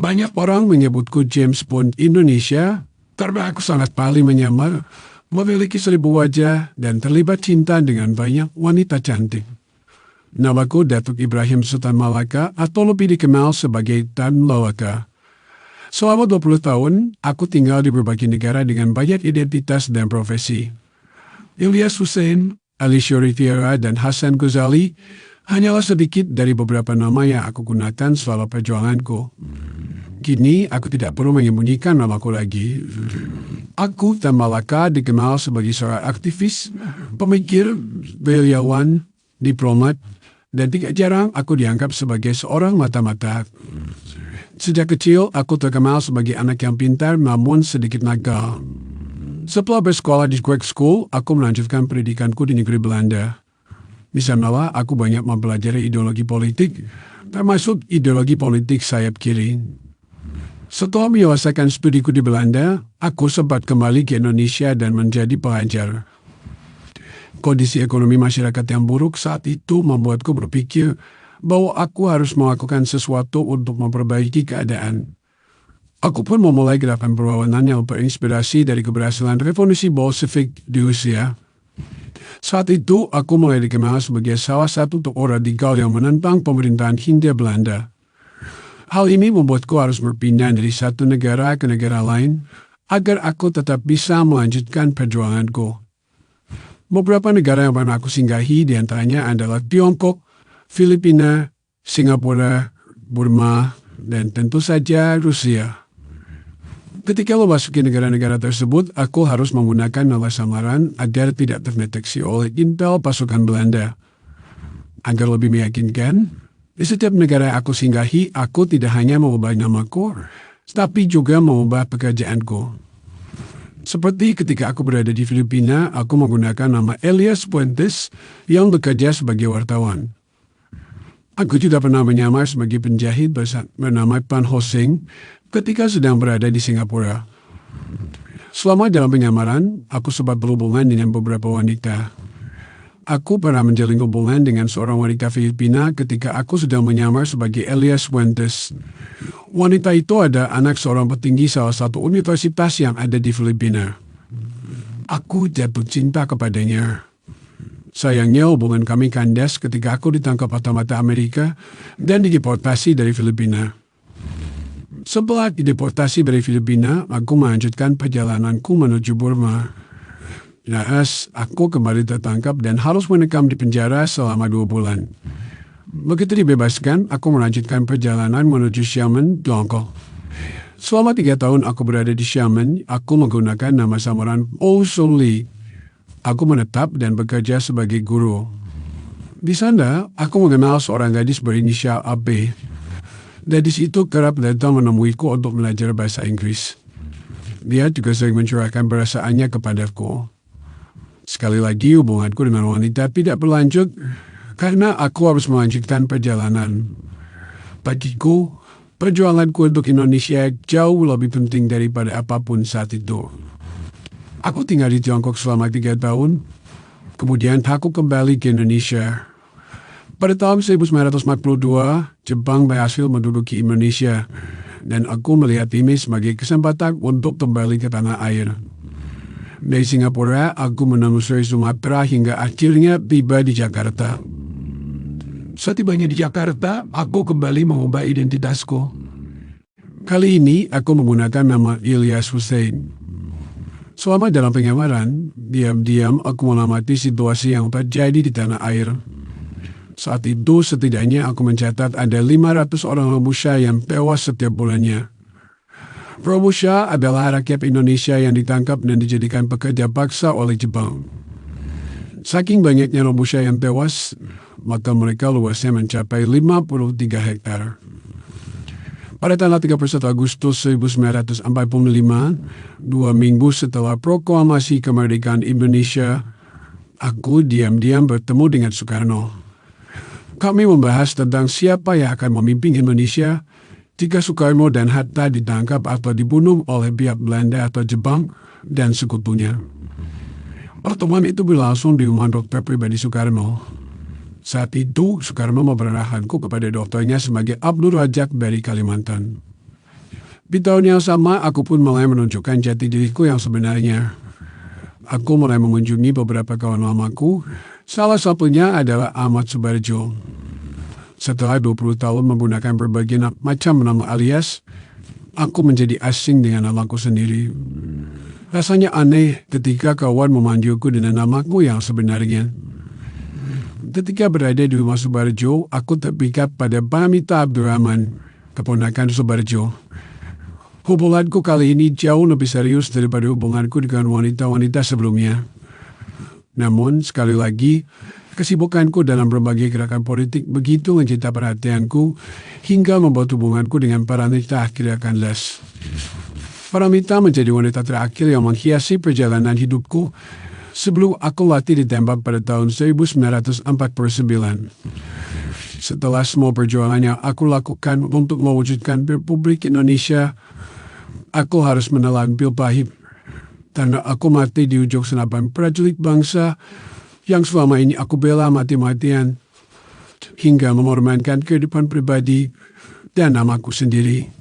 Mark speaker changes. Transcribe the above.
Speaker 1: Banyak orang menyebutku James Bond Indonesia, karena aku sangat paling menyamar, memiliki 1000 wajah, dan terlibat cinta dengan banyak wanita cantik. Namaku Datuk Ibrahim Sultan Malaka atau lebih dikenal sebagai Tan Malaka. Selama 20 tahun, aku tinggal di berbagai negara dengan banyak identitas dan profesi. Ilyas Hussein, Ali Syarifia, dan Hasan Ghazali hanyalah sedikit dari beberapa nama yang aku gunakan selama perjuanganku. Kini, aku tidak perlu menyembunyikan namaku lagi. Aku Tan Malaka dikenal sebagai seorang aktivis, pemikir, beliawan, diplomat, dan tidak jarang aku dianggap sebagai seorang mata-mata. Sejak kecil, aku terkenal sebagai anak yang pintar namun sedikit nakal. Setelah bersekolah di Quack School, aku melanjutkan pendidikanku di negeri Belanda. Di sanalah aku banyak mempelajari ideologi politik, termasuk ideologi politik sayap kiri. Setelah menyelesaikan studiku di Belanda, aku sempat kembali ke Indonesia dan menjadi pelajar. Kondisi ekonomi masyarakat yang buruk saat itu membuatku berpikir bahwa aku harus melakukan sesuatu untuk memperbaiki keadaan. Aku pun memulai gerakan perlawanan yang berinspirasi dari keberhasilan revolusi Bolshevik di Rusia. Saat itu, aku mulai dikenal sebagai salah satu tokoh radikal yang menentang pemerintahan Hindia Belanda. Hal ini membuatku harus berpindah dari satu negara ke negara lain agar aku tetap bisa melanjutkan perjuanganku. Beberapa negara yang pernah aku singgahi diantaranya adalah Tiongkok, Filipina, Singapura, Burma, dan tentu saja Rusia. Ketika memasuki negara-negara tersebut, aku harus menggunakan nama samaran agar tidak terdeteksi oleh intel pasukan Belanda. Agar lebih meyakinkan, di setiap negara yang aku singgahi, aku tidak hanya mengubah namaku, tapi juga mengubah pekerjaanku. Seperti ketika aku berada di Filipina, aku menggunakan nama Elias Puentes yang bekerja sebagai wartawan. Aku juga pernah menyamar sebagai penjahit bernama Pan Hoseng ketika sedang berada di Singapura. Selama dalam penyamaran, aku sempat berhubungan dengan beberapa wanita. Aku pernah menjalin hubungan dengan seorang wanita Filipina ketika aku sedang menyamar sebagai Elias Puentes. Wanita itu adalah anak seorang petinggi salah satu universitas yang ada di Filipina. Aku jatuh cinta kepadanya. Sayangnya hubungan kami kandas ketika aku ditangkap mata-mata Amerika dan dideportasi dari Filipina. Setelah dideportasi dari Filipina, aku melanjutkan perjalananku menuju Burma. Naas, aku kembali tertangkap dan harus menekam di penjara selama 2 bulan. Begitu dibebaskan, aku melanjutkan perjalanan menuju Xiamen, Tiongkok. Selama 3 tahun aku berada di Xiamen, aku menggunakan nama samaran Oh Sun Li. Aku menetap dan bekerja sebagai guru. Di sana, aku mengenal seorang gadis berinisial AB. Gadis itu kerap datang menemuiku untuk belajar bahasa Inggris. Dia juga sering mencurahkan perasaannya kepadaku. Sekali lagi hubunganku dengan wanita tidak berlanjut karena aku harus melanjutkan perjalanan. Bagiku, perjuanganku untuk Indonesia jauh lebih penting daripada apapun saat itu. Aku tinggal di Tiongkok selama 3 tahun, kemudian aku kembali ke Indonesia. Pada tahun 1942, Jepang berhasil menduduki Indonesia, dan aku melihat ini sebagai kesempatan untuk kembali ke tanah air. Dari Singapura, aku menelusuri Sumatera hingga akhirnya tiba di Jakarta. Setibanya di Jakarta, aku kembali mengubah identitasku. Kali ini, aku menggunakan nama Ilyas Hussein. Selama dalam penyamaran, diam-diam aku mengamati situasi yang terjadi di tanah air. Saat itu setidaknya aku mencatat ada 500 orang Romusha yang tewas setiap bulannya. Romusha adalah rakyat Indonesia yang ditangkap dan dijadikan pekerja paksa oleh Jepang. Saking banyaknya Romusha yang tewas, maka mereka luasnya mencapai 53 hektar. Pada tanggal 31 Agustus 1945, 2 minggu setelah proklamasi kemerdekaan Indonesia, aku diam-diam bertemu dengan Soekarno. Kami membahas tentang siapa yang akan memimpin Indonesia jika Soekarno dan Hatta ditangkap atau dibunuh oleh pihak Belanda atau Jepang dan sekutunya. Pertemuan itu berlangsung di rumah dokter pribadi Soekarno. Saat itu, Soekarno memperkenalkanku kepada dokternya sebagai Abdul Razak dari Kalimantan. Di tahun yang sama, aku pun mulai menunjukkan jati diriku yang sebenarnya. Aku mulai mengunjungi beberapa kawan lamaku. Salah satunya adalah Ahmad Subarjo. Setelah 20 tahun menggunakan berbagai macam nama alias, aku menjadi asing dengan namaku sendiri. Rasanya aneh ketika kawan memanggilku dengan namaku yang sebenarnya. Ketika berada di rumah Subarjo, aku terpikat pada Pamita Abdurrahman, keponakan Subarjo. Hubunganku kali ini jauh lebih serius daripada hubunganku dengan wanita-wanita sebelumnya. Namun, sekali lagi, kesibukanku dalam berbagai gerakan politik begitu mencita perhatianku hingga membuat hubunganku dengan Paramita akhirnya kandas. Paramita menjadi wanita terakhir yang menghiasi perjalanan hidupku sebelum aku mati ditembak pada tahun 1949. Setelah semua perjuangan yang aku lakukan untuk mewujudkan Republik Indonesia, aku harus menelan pil pahit. Karena aku mati di ujung senapan prajurit bangsa yang selama ini aku bela mati-matian hingga mengorbankan kehidupan pribadi dan namaku sendiri.